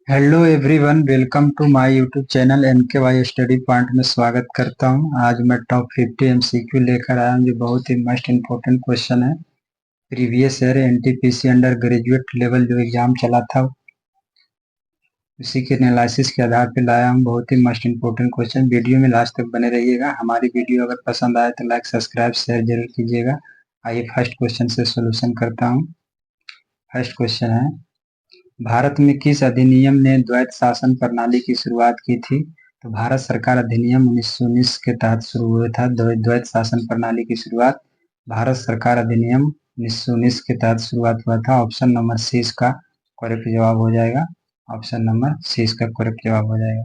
Hello everyone, welcome to my YouTube channel NKY study point में स्वागत करता हूं। आज मैं टॉप 50 MCQ लेकर आया हूं जो बहुत ही मस्ट इम्पोर्टेंट क्वेश्चन है। Previous year NTPC under graduate level जो एग्जाम चला था उसी के एनालिसिस के आधार पर लाया हूं। बहुत he must important question, video में लास्ट तक बने रहिएगा। हमारी वीडियो अगर पसंद आए तो लाइक सब्सक्राइब शेयर जरूर कीजिएगा। आइए फर्स्ट क्वेश्चन से सोल्यूशन करता हूँ। फर्स्ट क्वेश्चन है, भारत में किस अधिनियम ने द्वैत शासन प्रणाली की शुरुआत की थी? तो भारत सरकार अधिनियम 1919 के तहत शुरू हुआ था द्वैत शासन प्रणाली की शुरुआत। भारत सरकार अधिनियम 1919 के तहत शुरुआत हुआ था। ऑप्शन नंबर सी इसका करेक्ट जवाब हो जाएगा। ऑप्शन नंबर सी इसका करेक्ट जवाब हो जाएगा।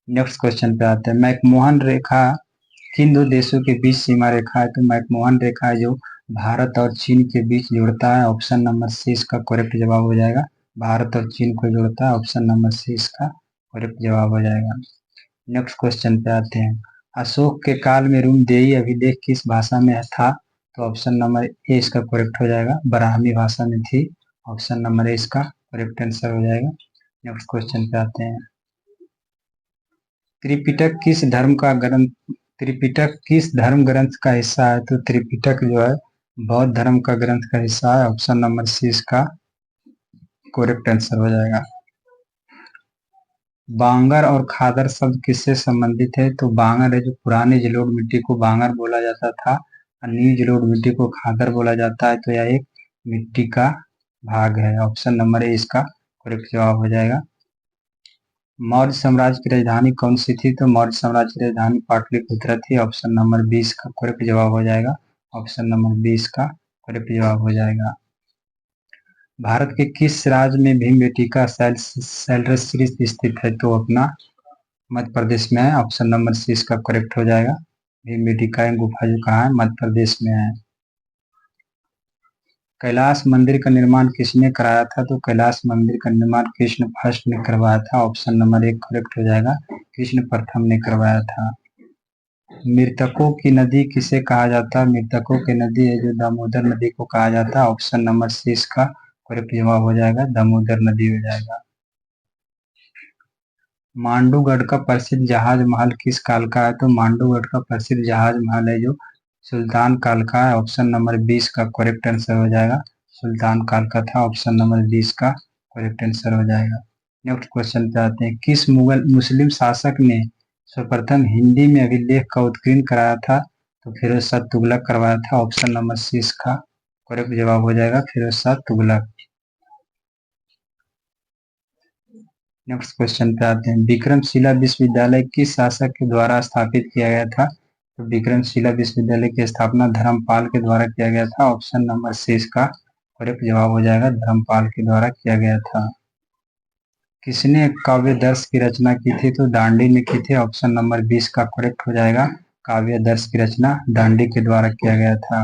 नेक्स्ट क्वेश्चन पे आते हैं। मैकमोहन रेखा किन दो देशों के बीच सीमा रेखा है? तो मैकमोहन रेखा है जो भारत और चीन के बीच जुड़ता है। ऑप्शन नंबर सी इसका करेक्ट जवाब हो जाएगा। भारत और चीन को जोड़ता है। ऑप्शन नंबर सी इसका करेक्ट जवाब हो जाएगा। नेक्स्ट क्वेश्चन पे आते हैं। अशोक के काल में रूमदेई अभिलेख किस भाषा में था? तो ऑप्शन नंबर ए इसका करेक्ट हो जाएगा। ब्राह्मी भाषा में थी। ऑप्शन नंबर ए इसका करेक्ट आंसर हो जाएगा। नेक्स्ट क्वेश्चन पे आते हैं। त्रिपिटक किस धर्म का ग्रंथ त्रिपिटक किस धर्म ग्रंथ का हिस्सा है? तो त्रिपिटक जो है बौद्ध धर्म का ग्रंथ का हिस्सा है। ऑप्शन नंबर सी इसका करेक्ट आंसर हो जाएगा। बांगर और खादर शब्द किससे संबंधित है? तो बांगर है जो पुरानी जलोढ़ मिट्टी को बांगर बोला जाता था और न्यू जलोढ़ मिट्टी को खादर बोला जाता है। तो यह एक मिट्टी का भाग है। ऑप्शन नंबर ए इसका करेक्ट जवाब हो जाएगा। मौर्य साम्राज्य की राजधानी कौन सी थी? तो मौर्य साम्राज्य की राजधानी पाटलिपुत्र थी। ऑप्शन नंबर 20 का करेक्ट जवाब हो जाएगा। ऑप्शन नंबर 20 का करेक्ट जवाब हो जाएगा। भारत के किस राज्य में भीमबेटका शैलश्री स्थित है? तो अपना मध्य प्रदेश में है। ऑप्शन नंबर सी इसका करेक्ट हो जाएगा। भीमबेटका गुफा जो कहाँ है? मध्य प्रदेश में है। कैलाश मंदिर का निर्माण किसने कराया था? तो कैलाश मंदिर का निर्माण कृष्ण फर्स्ट ने करवाया था। ऑप्शन नंबर एक करेक्ट हो जाएगा। कृष्ण प्रथम ने करवाया था। मृतकों की नदी किसे कहा जाता है? मृतकों की नदी है जो दामोदर नदी को कहा जाता है। ऑप्शन नंबर सी इसका करेक्ट जवाब हो जाएगा। दामोदर नदी हो जाएगा। मांडूगढ़ का प्रसिद्ध जहाज महल किस काल का है? तो मांडूगढ़ का प्रसिद्ध जहाज महल है जो सुल्तान काल का है। ऑप्शन नंबर 20 का करेक्ट आंसर हो जाएगा। सुल्तान काल का था। ऑप्शन नंबर 20 का करेक्ट आंसर हो जाएगा। नेक्स्ट क्वेश्चन पे आते हैं। किस मुगल मुस्लिम शासक ने सर्वप्रथम हिंदी में अभिलेख का उत्कीर्ण कराया था? तो फिरोज शाह तुगलक करवाया था। ऑप्शन नंबर सी इसका करेक्ट जवाब हो जाएगा। फिरोज शाह तुगलक। नेक्स्ट क्वेश्चन पे आते हैं। विक्रमशिला विश्वविद्यालय किस शासक के द्वारा स्थापित किया गया था? तो विक्रमशिला विश्वविद्यालय की स्थापना धर्मपाल के द्वारा किया गया था। ऑप्शन नंबर सी इसका करेक्ट जवाब हो जाएगा। धर्मपाल के द्वारा किया गया था। किसने काव्य दर्श की रचना की थी? तो दांडी ने की थी। ऑप्शन नंबर 20 का करेक्ट हो जाएगा। काव्य दर्श की रचना दांडी के द्वारा किया गया था।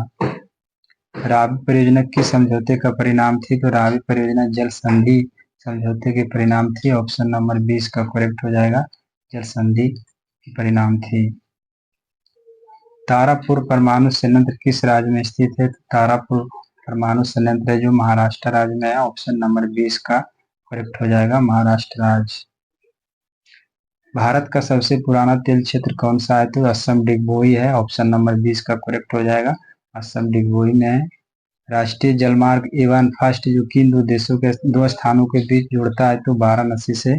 रावी परियोजना किस समझौते का परिणाम थी? तो रावी परियोजना जल संधि समझौते के परिणाम थी। ऑप्शन नंबर 20 का करेक्ट हो जाएगा। जल संधि के परिणाम थी। तारापुर परमाणु संयंत्र किस राज्य में स्थित है? तो तारापुर परमाणु संयंत्र जो महाराष्ट्र राज्य में है। ऑप्शन नंबर 20 का करेक्ट हो जाएगा। महाराष्ट्र राज्य। भारत का सबसे पुराना तेल क्षेत्र कौन सा है? तो असम डिगबोई है। ऑप्शन नंबर 20 का करेक्ट हो जाएगा। असम डिगबोई में है। राष्ट्रीय जलमार्ग A1 फर्स्ट जो किन दो देशों के दो स्थानों के बीच जुड़ता है? तो वाराणसी से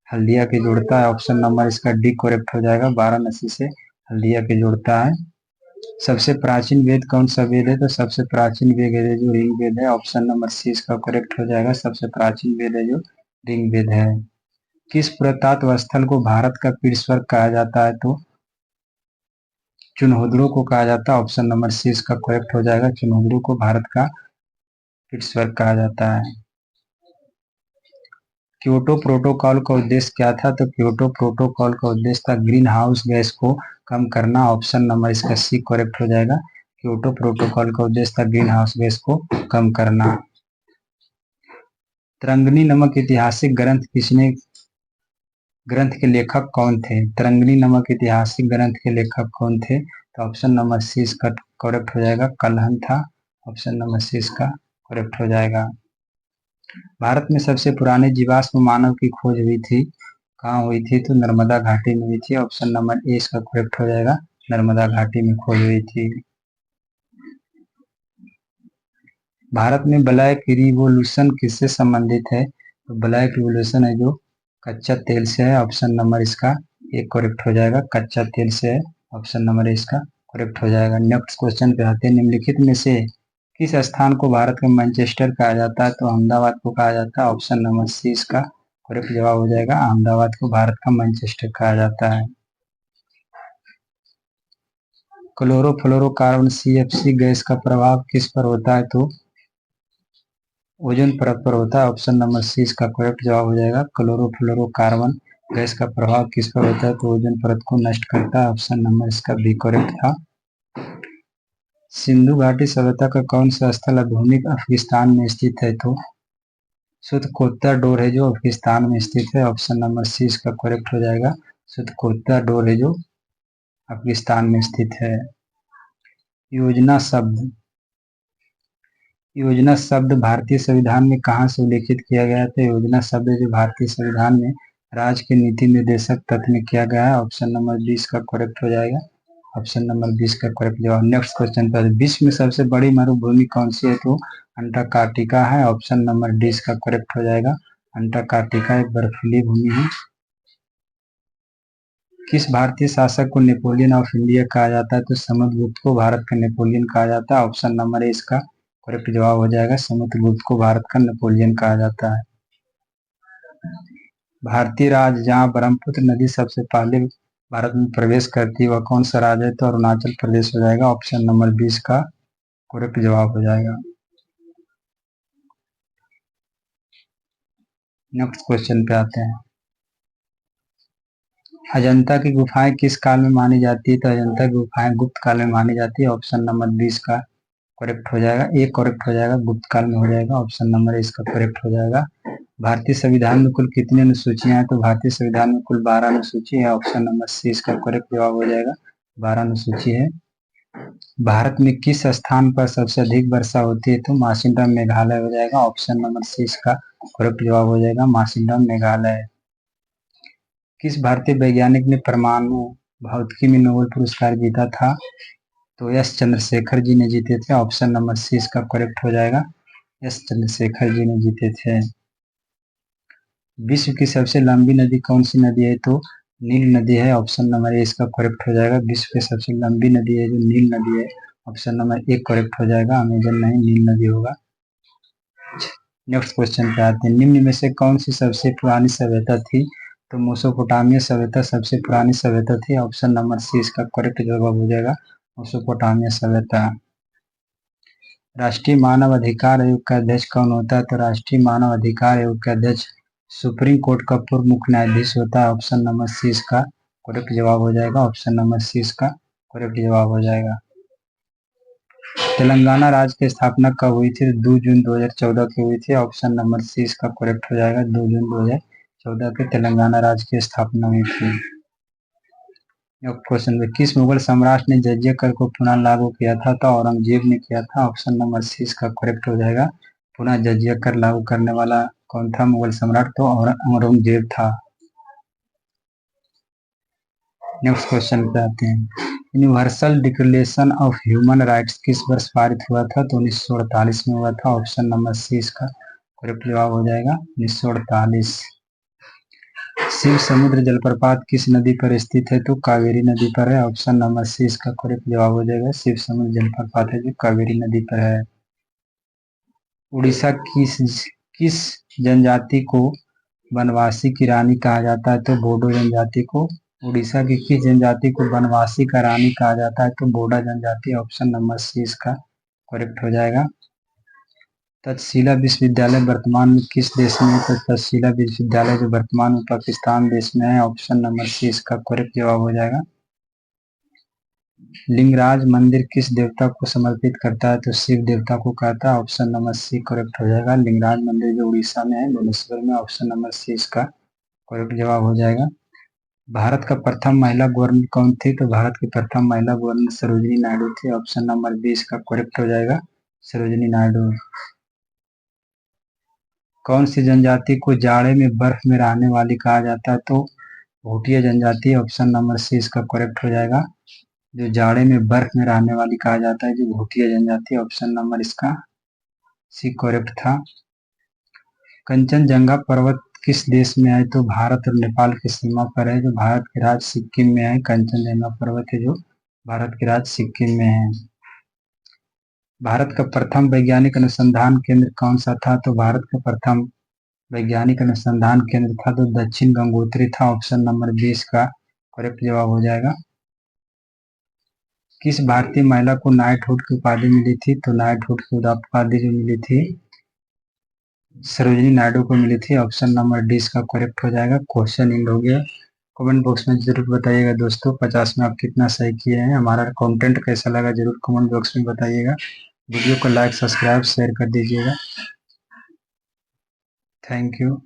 हल्दिया के जुड़ता है। ऑप्शन नंबर इसका डी करेक्ट हो जाएगा। वाराणसी से हल्दिया के जुड़ता है। सबसे प्राचीन वेद कौन सा वेद है? तो सबसे प्राचीन वेद है जो ऋग वेद है। ऑप्शन नंबर सी इसका करेक्ट हो जाएगा। सबसे प्राचीन वेद है जो ऋग वेद है। किस पुरातत्व स्थल को भारत का पीठ स्वर्ग कहा जाता है? तो चुनहोदड़ो को कहा जाता है। ऑप्शन नंबर सी इसका करेक्ट हो जाएगा। चुनहोदड़ो को भारत का पीठ स्वर्ग कहा जाता है। क्योटो प्रोटोकॉल का उद्देश्य क्या था? तो क्योटो प्रोटोकॉल का उद्देश्य था ग्रीन हाउस गैस को कम करना। ऑप्शन नंबर इसका सी करेक्ट हो जाएगा। क्योटो प्रोटोकॉल का उद्देश्य था ग्रीन हाउस गैस को कम करना। तरंगनी नमक ऐतिहासिक ग्रंथ के लेखक कौन थे? तरंगनी नमक ऐतिहासिक ग्रंथ के लेखक कौन थे? तो ऑप्शन नंबर सी इसका करेक्ट हो जाएगा। कल्हन था। ऑप्शन नंबर सी इसका करेक्ट हो जाएगा। भारत में सबसे पुराने जीवाश्म मानव की खोज हुई थी, कहाँ हुई थी? तो नर्मदा घाटी में हुई थी। ऑप्शन नंबर ए इसका करेक्ट हो जाएगा, नर्मदा घाटी में खोज हुई थी। भारत में ब्लैक रिवोल्यूशन किससे संबंधित है? तो ब्लैक रिवोल्यूशन है जो कच्चा तेल से है। ऑप्शन नंबर इसका एक करेक्ट हो जाएगा, कच्चा तेल से है। ऑप्शन नंबर इसका करेक्ट हो जाएगा। नेक्स्ट क्वेश्चन पे आते हैं। निम्नलिखित में से किस स्थान को भारत का मैनचेस्टर कहा जाता है? तो अहमदाबाद को कहा जाता है। ऑप्शन नंबर सी इसका करेक्ट जवाब हो जाएगा, अहमदाबाद को भारत का मैनचेस्टर कहा जाता है। क्लोरोफ्लोरोकार्बन CFC गैस का प्रभाव किस पर होता है? तो ओजोन परत पर होता है। ऑप्शन नंबर सी इसका करेक्ट जवाब हो जाएगा, क्लोरोफ्लोरोकार्बन गैस का प्रभाव किस पर होता है? तो ओजोन परत को नष्ट करता है। ऑप्शन नंबर इसका बी करेक्ट था। सिंधु घाटी सभ्यता का कौन सा स्थल आधुनिक अफगानिस्तान में स्थित है? तो सुतकोता डोर है जो अफगानिस्तान में स्थित है। ऑप्शन नंबर सी इसका करेक्ट हो जाएगा, सुतकोता डोर है जो अफगानिस्तान में स्थित है। योजना शब्द योजना शब्द भारतीय संविधान में कहाँ से उल्लेखित किया गया है? तो योजना शब्द जो भारतीय संविधान में राज्य के नीति निर्देशक तत्व में किया गया है। ऑप्शन नंबर 20 का करेक्ट हो जाएगा, ऑप्शन नंबर 20 का करेक्ट जवाब। नेक्स्ट क्वेश्चन पर, विश्व में सबसे बड़ी मरुभूमि कौन सी है? तो अंटार्कटिका है। ऑप्शन नंबर डी इसका करेक्ट हो जाएगा, अंटार्कटिका एक बर्फीली भूमि है। किस भारतीय शासक को नेपोलियन ऑफ इंडिया कहा जाता है? तो समुद्रगुप्त को भारत का नेपोलियन कहा जाता है। ऑप्शन नंबर ए इसका करेक्ट जवाब हो जाएगा, समुद्रगुप्त को भारत का नेपोलियन कहा जाता है। भारतीय राज्य जहाँ ब्रह्मपुत्र नदी सबसे पहले भारत में प्रवेश करती है वह कौन सा राज्य है? तो अरुणाचल प्रदेश हो जाएगा। ऑप्शन नंबर 20 का करेक्ट जवाब हो जाएगा। नेक्स्ट क्वेश्चन पे आते हैं। अजंता की गुफाएं किस काल में मानी जाती है? तो अजंता की गुफाएं गुप्त काल में मानी जाती है। ऑप्शन नंबर 20 का करेक्ट हो जाएगा, एक करेक्ट हो जाएगा, गुप्त काल में हो जाएगा। ऑप्शन नंबर इसका करेक्ट हो जाएगा। भारतीय संविधान में कुल कितनी अनुसूचियां हैं? तो भारतीय संविधान में कुल 12 अनुसूची है। ऑप्शन नंबर सी इसका करेक्ट जवाब हो जाएगा, 12 अनुसूची है। भारत में किस स्थान पर सबसे अधिक वर्षा होती है? तो मासिनराम मेघालय हो जाएगा। ऑप्शन नंबर सी इसका करेक्ट जवाब हो जाएगा, मासिनराम मेघालय। किस भारतीय वैज्ञानिक ने परमाणु भौतिकी में नोबेल पुरस्कार जीता था? तो एस चंद्रशेखर जी ने जीते थे। ऑप्शन नंबर सी इसका करेक्ट हो जाएगा, एस चंद्रशेखर जी ने जीते थे। विश्व की सबसे लंबी नदी कौन सी नदी है? तो नील नदी है। ऑप्शन नंबर ए इसका करेक्ट हो जाएगा, विश्व की सबसे लंबी नदी है जो नील नदी है। ऑप्शन नंबर एक करेक्ट हो जाएगा, अमेजन नहीं नील नदी होगा। नेक्स्ट क्वेश्चन पे आते हैं। निम्न में से कौन सी सबसे पुरानी सभ्यता थी? तो मेसोपोटामिया सभ्यता सबसे पुरानी सभ्यता थी। ऑप्शन नंबर सी इसका करेक्ट जवाब हो जाएगा, मेसोपोटामिया सभ्यता। राष्ट्रीय मानव अधिकार आयोग का अध्यक्ष कौन होता है? तो राष्ट्रीय मानव अधिकार आयोग का अध्यक्ष सुप्रीम कोर्ट का पूर्व मुख्य न्यायाधीश होता है। ऑप्शन नंबर सी इसका करेक्ट जवाब हो जाएगा, ऑप्शन नंबर सी इसका करेक्ट जवाब हो जाएगा। तेलंगाना राज्य की स्थापना कब हुई थी? 2 जून 2014 की हुई थी। ऑप्शन नंबर सी इसका करेक्ट हो जाएगा, 2 जून 2014 के तेलंगाना राज्य की स्थापना हुई थी। क्वेश्चन में, किस मुगल सम्राट ने जजिया कर को पुनः लागू किया था? तो औरंगजेब ने किया था। ऑप्शन नंबर सी इसका करेक्ट हो जाएगा, पुनः जजिया कर लागू करने वाला कौन था मुगल सम्राट? तो औरंगजेब था। नेक्स्ट क्वेश्चन पे आते हैं। Universal declaration of human rights किस वर्ष पारित हुआ था? तो 1948 में हुआ था। ऑप्शन नंबर सी इसका करेक्ट जवाब हो जाएगा, 1948। शिव समुद्र जलप्रपात किस नदी पर स्थित है? तो कावेरी नदी पर है। ऑप्शन नंबर सी इसका करेक्ट जवाब हो जाएगा, शिव समुद्र जलप्रपात है जो कावेरी नदी पर है। उड़ीसा किस जनजाति को वनवासी की रानी कहा जाता है? तो बोडो जनजाति को। उड़ीसा की किस जनजाति को वनवासी का रानी कहा जाता है? तो बोडा जनजाति। ऑप्शन नंबर सी इसका करेक्ट हो जाएगा। तक्षशिला विश्वविद्यालय वर्तमान में किस देश में है? तो तक्षशिला विश्वविद्यालय जो वर्तमान में पाकिस्तान देश में है। ऑप्शन नंबर सी इसका करेक्ट जवाब हो जाएगा। लिंगराज मंदिर किस देवता को समर्पित करता है? तो शिव देवता को कहता है। ऑप्शन नंबर सी करेक्ट हो जाएगा, लिंगराज मंदिर जो उड़ीसा में है भुवनेश्वर में। ऑप्शन नंबर सी इसका करेक्ट जवाब हो जाएगा। भारत का प्रथम महिला गवर्नर कौन थी? तो भारत की प्रथम महिला गवर्नर सरोजिनी नायडू थी। ऑप्शन नंबर 20 का करेक्ट हो जाएगा, सरोजिनी नायडू। कौन सी जनजाति को जाड़े में बर्फ में रहने वाली कहा जाता है? तो भूटिया जनजाति, ऑप्शन नंबर सी इसका करेक्ट हो जाएगा। जो जाड़े में बर्फ में रहने वाली कहा जाता है जो भूटिया जनजाति, ऑप्शन नंबर इसका सी करेक्ट था। कंचनजंगा पर्वत किस देश में है? तो भारत और नेपाल की सीमा पर है, जो भारत के राज्य सिक्किम में है। कंचनजंगा पर्वत है जो भारत के राज्य सिक्किम में है। भारत का प्रथम वैज्ञानिक अनुसंधान केंद्र कौन सा था? तो भारत का प्रथम वैज्ञानिक अनुसंधान केंद्र था तो दक्षिण गंगोत्री था, ऑप्शन नंबर 20 का करेक्ट जवाब हो जाएगा। किस भारतीय महिला को नाइटहुड की उपाधि मिली थी? तो नाइटहुड की उपाधि जो मिली थी सरोजिनी नायडू को मिली थी, ऑप्शन नंबर डी इसका करेक्ट हो जाएगा। क्वेश्चन एंड हो गया। कमेंट बॉक्स में जरूर बताइएगा दोस्तों 50 में आप कितना सही किए हैं। हमारा कंटेंट कैसा लगा जरूर कमेंट बॉक्स में बताइएगा। वीडियो को लाइक सब्सक्राइब शेयर कर दीजिएगा। Thank you.